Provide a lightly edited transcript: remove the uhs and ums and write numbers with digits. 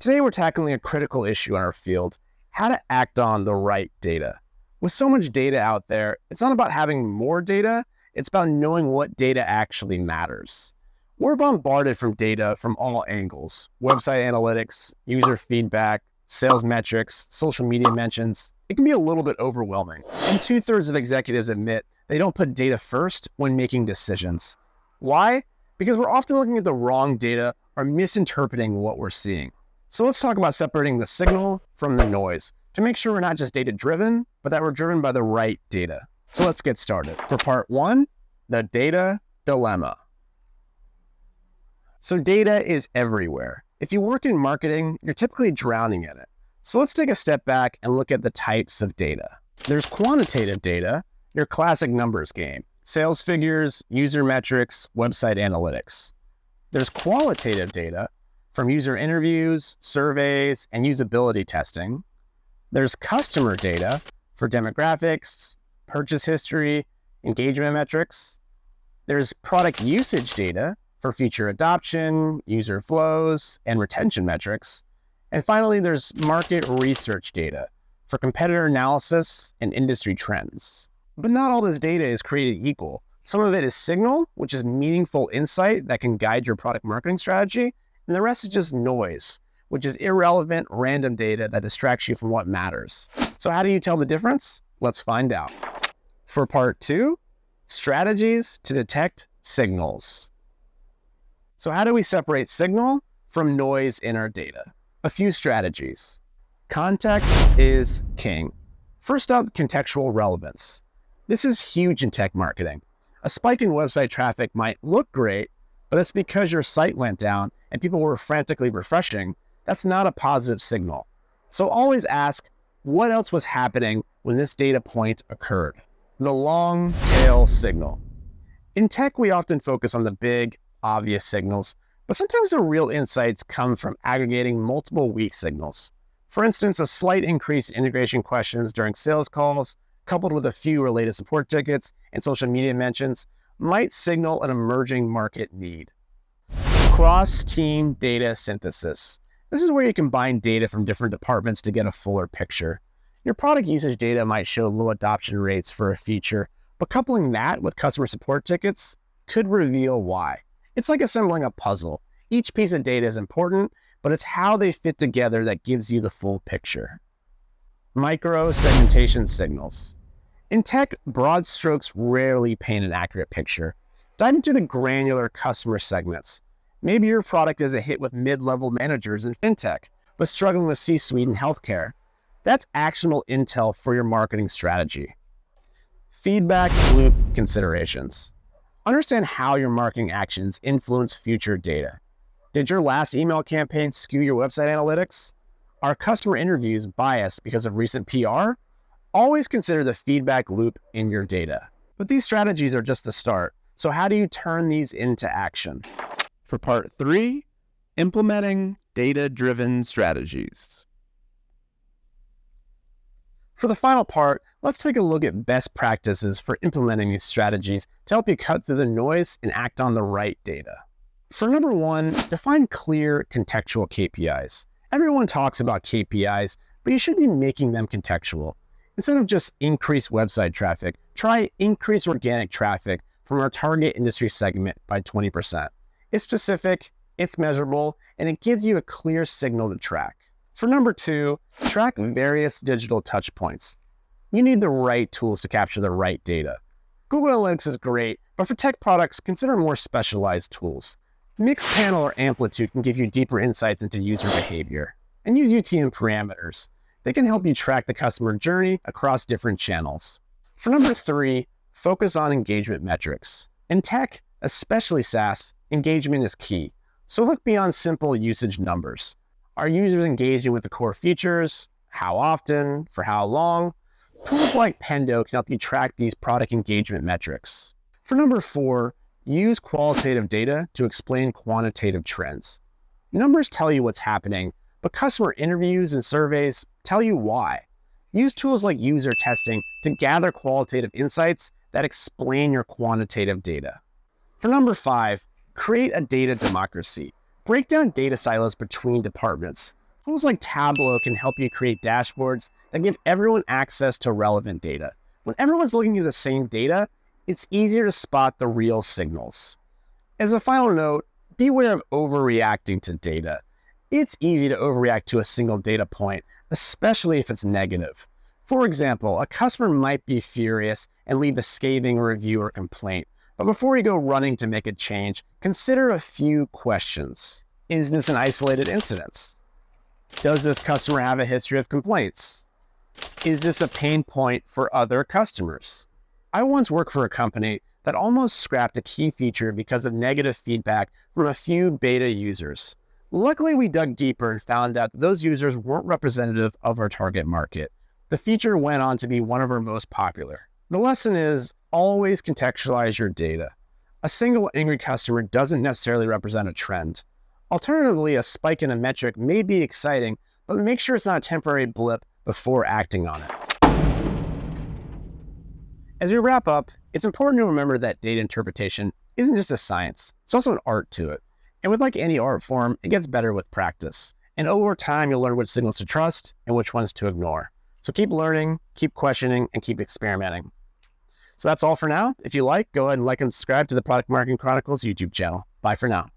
Today we're tackling a critical issue in our field: how to act on the right data. With so much data out there, it's not about having more data, it's about knowing what data actually matters. We're bombarded from data from all angles: website analytics, user feedback, sales metrics, social media mentions. It can be a little bit overwhelming. And 2/3 of executives admit they don't put data first when making decisions. Why? Because we're often looking at the wrong data or misinterpreting what we're seeing. So let's talk about separating the signal from the noise to make sure we're not just data-driven, but that we're driven by the right data. So let's get started. For part one, the data dilemma. So data is everywhere. If you work in marketing, you're typically drowning in it. So let's take a step back and look at the types of data. There's quantitative data, your classic numbers game: sales figures, user metrics, website analytics. There's qualitative data from user interviews, surveys, and usability testing. There's customer data for demographics, purchase history, engagement metrics. There's product usage data for feature adoption, user flows, and retention metrics. And finally, there's market research data for competitor analysis and industry trends. But not all this data is created equal. Some of it is signal, which is meaningful insight that can guide your product marketing strategy, and the rest is just noise, which is irrelevant, random data that distracts you from what matters. So how do you tell the difference? Let's find out. For part two, strategies to detect signals. So how do we separate signal from noise in our data? A few strategies. Context is king. First up, contextual relevance. This is huge in tech marketing. A spike in website traffic might look great, but it's because your site went down and people were frantically refreshing. That's not a positive signal. So always ask, what else was happening when this data point occurred? The long tail signal. In tech, we often focus on the big, obvious signals, but sometimes the real insights come from aggregating multiple weak signals. For instance, a slight increase in integration questions during sales calls, coupled with a few related support tickets and social media mentions, might signal an emerging market need. Cross-team data synthesis. This is where you combine data from different departments to get a fuller picture. Your product usage data might show low adoption rates for a feature, but coupling that with customer support tickets could reveal why. It's like assembling a puzzle. Each piece of data is important, but it's how they fit together that gives you the full picture. Micro-segmentation signals. In tech, broad strokes rarely paint an accurate picture. Dive into the granular customer segments. Maybe your product is a hit with mid-level managers in fintech, but struggling with C-suite in healthcare. That's actionable intel for your marketing strategy. Feedback loop considerations. Understand how your marketing actions influence future data. Did your last email campaign skew your website analytics? Are customer interviews biased because of recent PR? Always consider the feedback loop in your data. But these strategies are just the start. So how do you turn these into action? For part three, implementing data-driven strategies. For the final part, let's take a look at best practices for implementing these strategies to help you cut through the noise and act on the right data. For number one, define clear contextual KPIs. Everyone talks about KPIs, but you should be making them contextual. Instead of just increase website traffic, try increase organic traffic from our target industry segment by 20%. It's specific, it's measurable, and it gives you a clear signal to track. For number two, track various digital touch points. You need the right tools to capture the right data. Google Analytics is great, but for tech products, consider more specialized tools. Mixpanel or Amplitude can give you deeper insights into user behavior. And use UTM parameters. They can help you track the customer journey across different channels. For number three, focus on engagement metrics. In tech, especially SaaS, engagement is key. So look beyond simple usage numbers. Are users engaging with the core features? How often? For how long? Tools like Pendo can help you track these product engagement metrics. For number four, use qualitative data to explain quantitative trends. Numbers tell you what's happening, but customer interviews and surveys tell you why. Use tools like user testing to gather qualitative insights that explain your quantitative data. For number five, create a data democracy. Break down data silos between departments. Tools like Tableau can help you create dashboards that give everyone access to relevant data. When everyone's looking at the same data, it's easier to spot the real signals. As a final note, beware of overreacting to data. It's easy to overreact to a single data point, especially if it's negative. For example, a customer might be furious and leave a scathing review or complaint. But before you go running to make a change, consider a few questions. Is this an isolated incident? Does this customer have a history of complaints? Is this a pain point for other customers? I once worked for a company that almost scrapped a key feature because of negative feedback from a few beta users. Luckily, we dug deeper and found out that those users weren't representative of our target market. The feature went on to be one of our most popular. The lesson is always contextualize your data. A single angry customer doesn't necessarily represent a trend. Alternatively, a spike in a metric may be exciting, but make sure it's not a temporary blip before acting on it. As we wrap up, it's important to remember that data interpretation isn't just a science, it's also an art to it. And with like any art form, it gets better with practice. And over time, you'll learn which signals to trust and which ones to ignore. So keep learning, keep questioning, and keep experimenting. So that's all for now. If you like, go ahead and like and subscribe to the Product Marketing Chronicles YouTube channel. Bye for now.